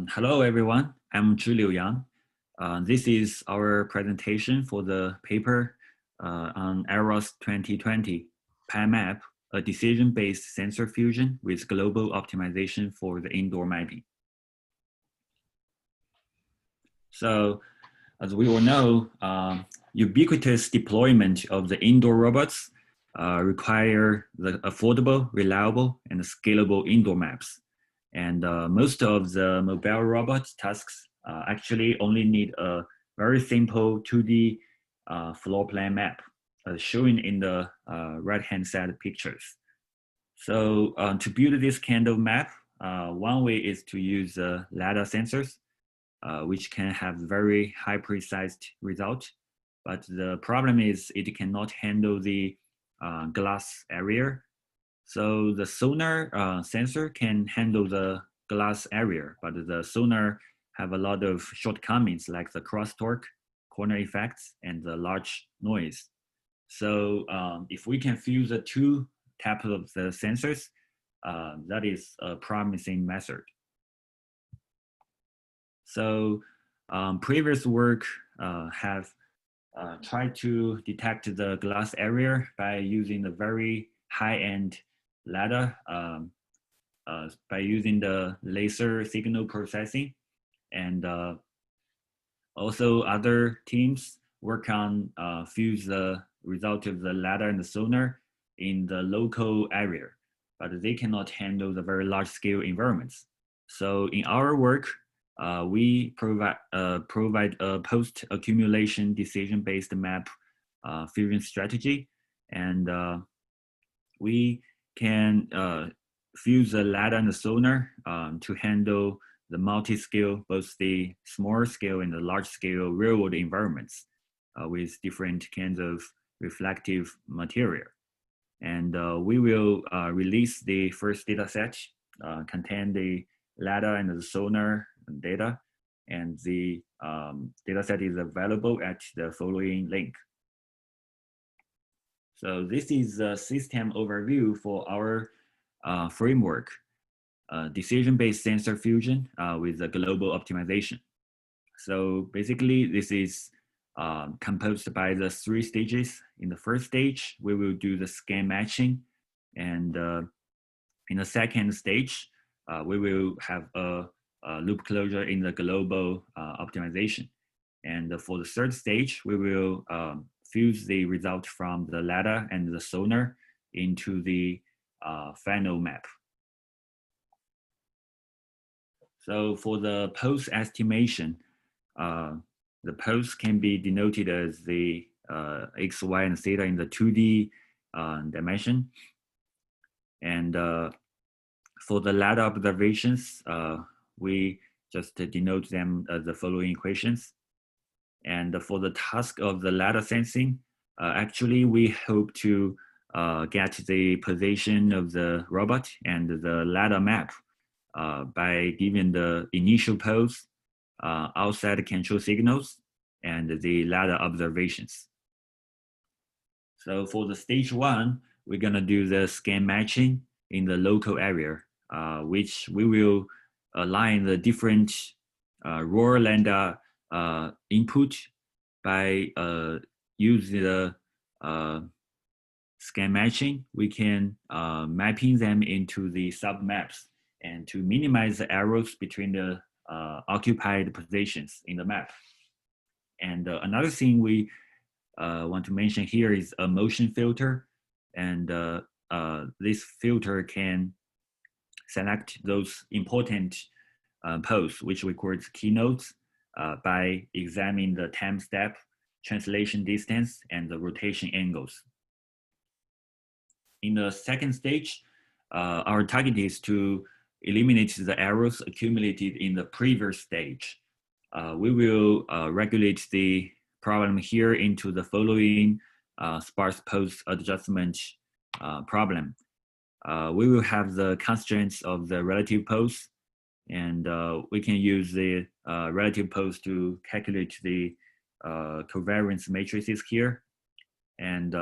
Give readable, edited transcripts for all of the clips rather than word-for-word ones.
Hello, everyone. I'm Zhiliu Yang. This is our presentation for the paper on IROS 2020 PyMap, a decision-based sensor fusion with global optimization for the indoor mapping. So, as we all know, ubiquitous deployment of the indoor robots require the affordable, reliable, and scalable indoor maps. And most of the mobile robot tasks actually only need a very simple 2D floor plan map, shown in the right-hand side pictures. So to build this kind of map, one way is to use LiDAR sensors, which can have very high precise result. But the problem is it cannot handle the glass area. So the sonar sensor can handle the glass area, but the sonar have a lot of shortcomings like the crosstalk, corner effects, and the large noise. So if we can fuse the two types of the sensors, that is a promising method. So previous work have tried to detect the glass area by using the very high-end LiDAR by using the laser signal processing. And also other teams work on fuse the result of the LiDAR and the sonar in the local area, but they cannot handle the very large scale environments. So in our work, we provide a post-accumulation decision-based map fusion strategy, and we can fuse the LiDAR and the sonar to handle the multi-scale, both the small scale and the large scale real-world environments with different kinds of reflective material. And we will release the first data set, contain the LiDAR and the sonar data, and the data set is available at the following link. So this is a system overview for our framework, decision-based sensor fusion with a global optimization. So basically, this is composed by the 3 stages. In the first stage, we will do the scan matching. And in the second stage, we will have a loop closure in the global optimization. And for the third stage, we will fuse the result from the LiDAR and the sonar into the final map. So for the pose estimation, the pose can be denoted as the X, Y, and theta in the 2D dimension. And for the LiDAR observations, we just denote them as the following equations. And for the task of the LiDAR sensing, actually we hope to get the position of the robot and the LiDAR map by giving the initial pose, outside control signals, and the LiDAR observations. So for the stage 1, we're gonna do the scan matching in the local area, which we will align the different raw lambda input by using the scan matching. We can mapping them into the submaps and to minimize the errors between the occupied positions in the map. And another thing we want to mention here is a motion filter. And this filter can select those important pose, which we call keynotes, by examining the time step, translation distance, and the rotation angles. In the second stage, our target is to eliminate the errors accumulated in the previous stage. We will regulate the problem here into the following sparse pose adjustment problem. We will have the constraints of the relative pose, and we can use the relative pose to calculate the covariance matrices here. And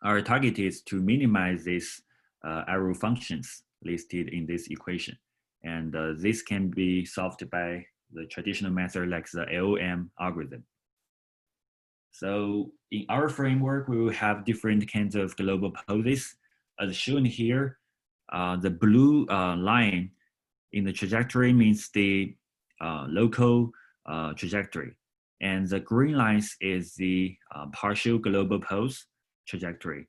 our target is to minimize these error functions listed in this equation. And this can be solved by the traditional method like the LOM algorithm. So in our framework, we will have different kinds of global poses. As shown here, the blue line in the trajectory means the local trajectory. And the green lines is the partial global pose trajectory,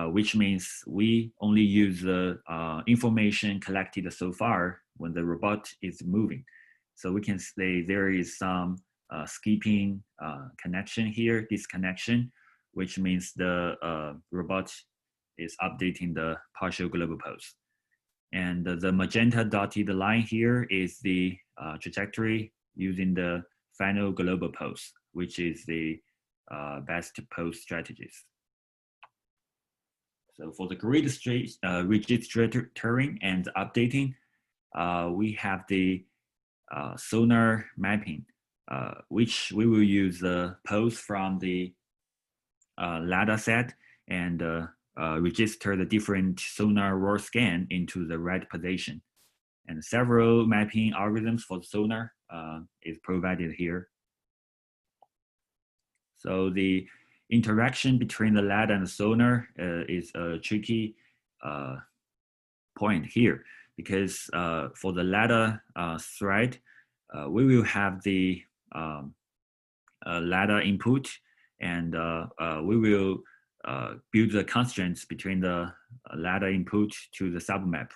which means we only use the information collected so far when the robot is moving. So we can say there is some skipping connection here, disconnection, which means the robot is updating the partial global pose. And the magenta dotted line here is the trajectory using the final global pose, which is the best pose strategies. So for the grid registering and updating, we have the sonar mapping, which we will use the pose from the LiDAR set and register the different sonar raw scan into the right position. And several mapping algorithms for the sonar is provided here. So the interaction between the LiDAR and the sonar is a tricky point here, because for the LiDAR thread, we will have the LiDAR input, and we will build the constraints between the LiDAR input to the submap.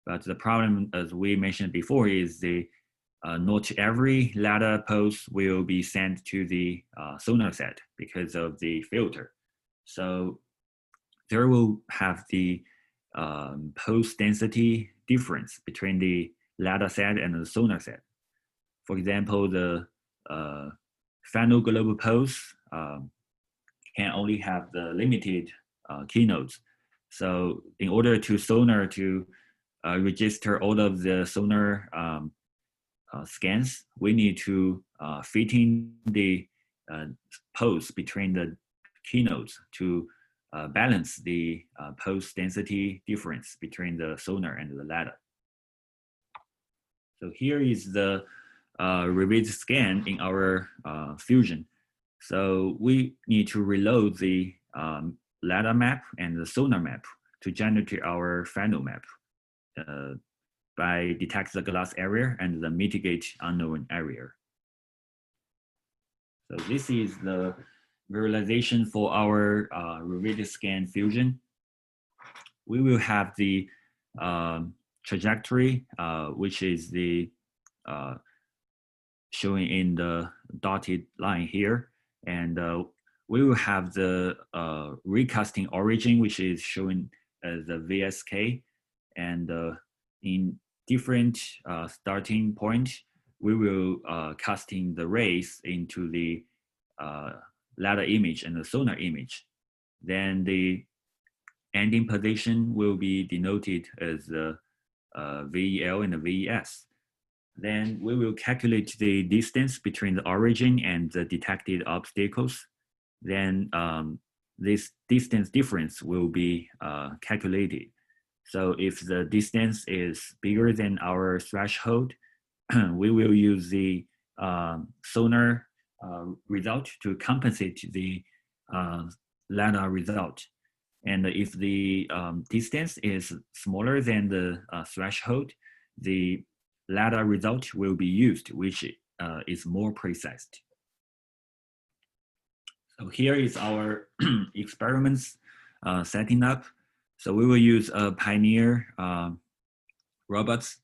But the problem, as we mentioned before, is the not every LiDAR pose will be sent to the sonar set because of the filter. So there will have the pose density difference between the LiDAR set and the sonar set. For example, the final global pose can only have the limited keynotes. So in order to sonar to register all of the sonar scans, we need to fit in the pose between the keynotes to balance the pose density difference between the sonar and the LiDAR. So here is the revisit scan in our Fusion. So we need to reload the LiDAR map and the sonar map to generate our final map by detect the glass area and the mitigate unknown area. So this is the visualization for our revisit scan Fusion. We will have the trajectory, which is the showing in the dotted line here. And we will have the recasting origin, which is shown as the VSK. And in different starting point, we will casting the rays into the LiDAR image and the sonar image. Then the ending position will be denoted as the VEL and the VES. Then we will calculate the distance between the origin and the detected obstacles. Then this distance difference will be calculated. So if the distance is bigger than our threshold, we will use the sonar result to compensate the LiDAR result. And if the distance is smaller than the threshold, the LiDAR result will be used, which is more precise. So here is our experiments setting up. So we will use Pioneer robots,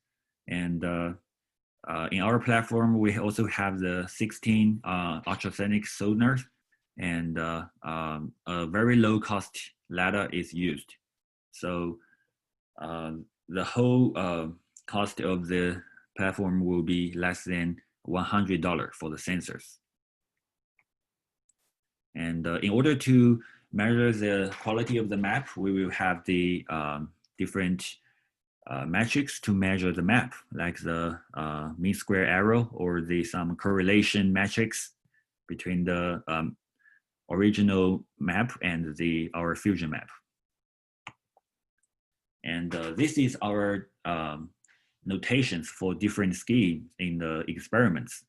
and in our platform, we also have the 16 ultrasonic sonars, and a very low cost LiDAR is used. So the whole cost of the platform will be less than $100 for the sensors. And in order to measure the quality of the map, we will have the different metrics to measure the map, like the mean square error or some correlation metrics between the original map and our Fusion map. And this is our notations for different schemes in the experiments.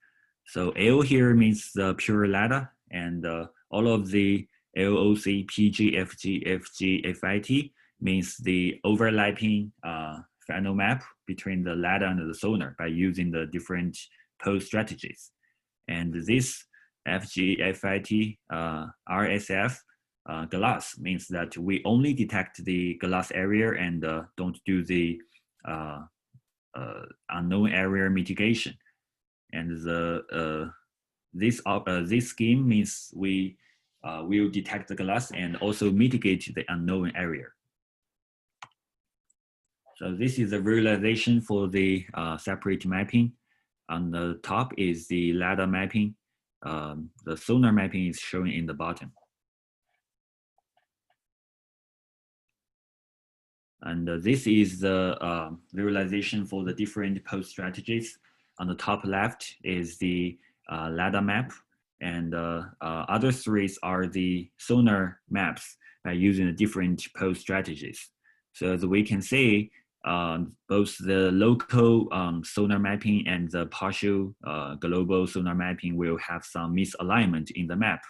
So L here means the pure ladder, and all of the LOC, PG, FG, FG, FIT means the overlapping final map between the ladder and the sonar by using the different pose strategies. And this FG, FIT, RSF glass means that we only detect the glass area and don't do the unknown area mitigation. And this scheme means we will detect the glass and also mitigate the unknown area. So this is the visualization for the separate mapping. On the top is the ladder mapping. The sonar mapping is shown in the bottom. And this is the visualization for the different pose strategies. On the top left is the ladder map, and other three are the sonar maps by using the different pose strategies. So as we can see, both the local sonar mapping and the partial global sonar mapping will have some misalignment in the map.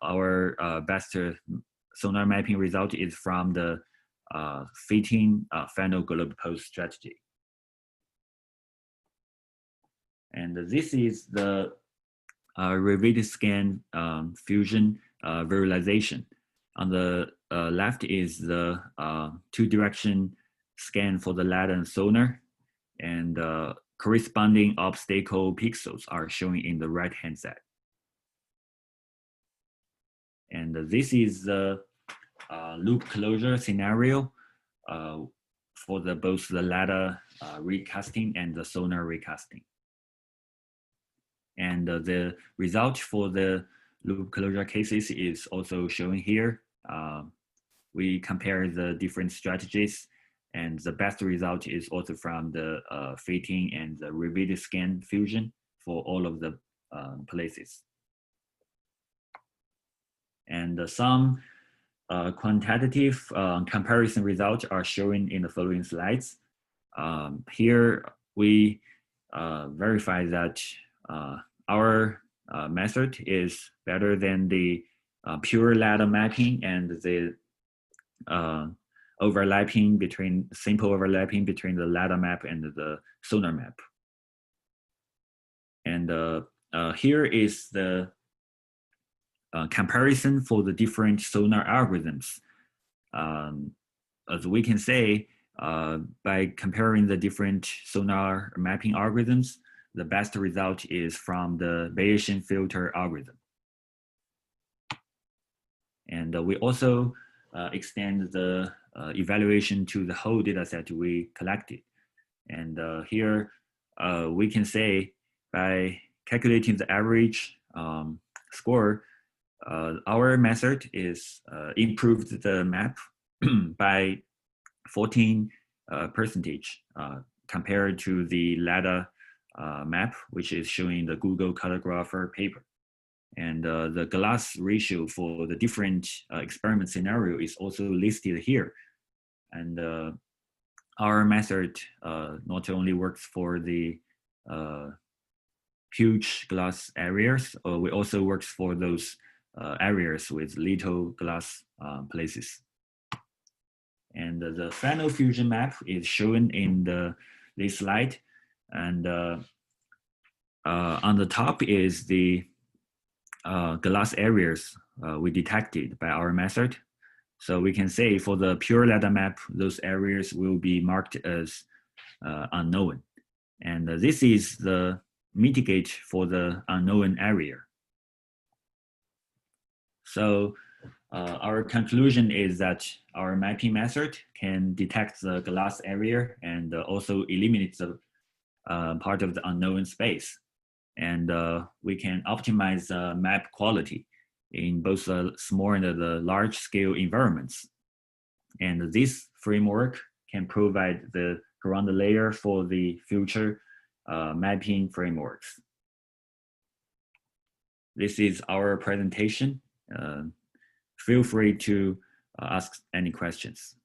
Our best sonar mapping result is from the fitting final global pose strategy. And this is the repeated scan fusion visualization. On the left is the two-direction scan for the ladder and sonar, and corresponding obstacle pixels are shown in the right-hand side. And this is the loop closure scenario for both the ladder recasting and the sonar recasting. And the result for the loop closure cases is also shown here. We compare the different strategies, and the best result is also from the fitting and the repeated scan fusion for all of the places. And some quantitative comparison results are shown in the following slides. Here we verify that our method is better than the pure ladder mapping and the simple overlapping between the ladder map and the sonar map. And here is the comparison for the different sonar algorithms. As we can say, by comparing the different sonar mapping algorithms, the best result is from the Bayesian filter algorithm. And we also extend the evaluation to the whole data set we collected. And here we can say by calculating the average score, our method is improved the map by 14% compared to the ladder map, which is showing the Google Cartographer paper. And the glass ratio for the different experiment scenario is also listed here. And our method not only works for the huge glass areas, we also works for those areas with little glass places. And the final fusion map is shown in this slide. And on the top is the glass areas we detected by our method. So we can say for the pure ladder map, those areas will be marked as unknown. And this is the mitigate for the unknown area. So our conclusion is that our mapping method can detect the glass area and also eliminate the part of the unknown space. And we can optimize the map quality in both the small and the large scale environments. And this framework can provide the ground layer for the future mapping frameworks. This is our presentation. Feel free to ask any questions.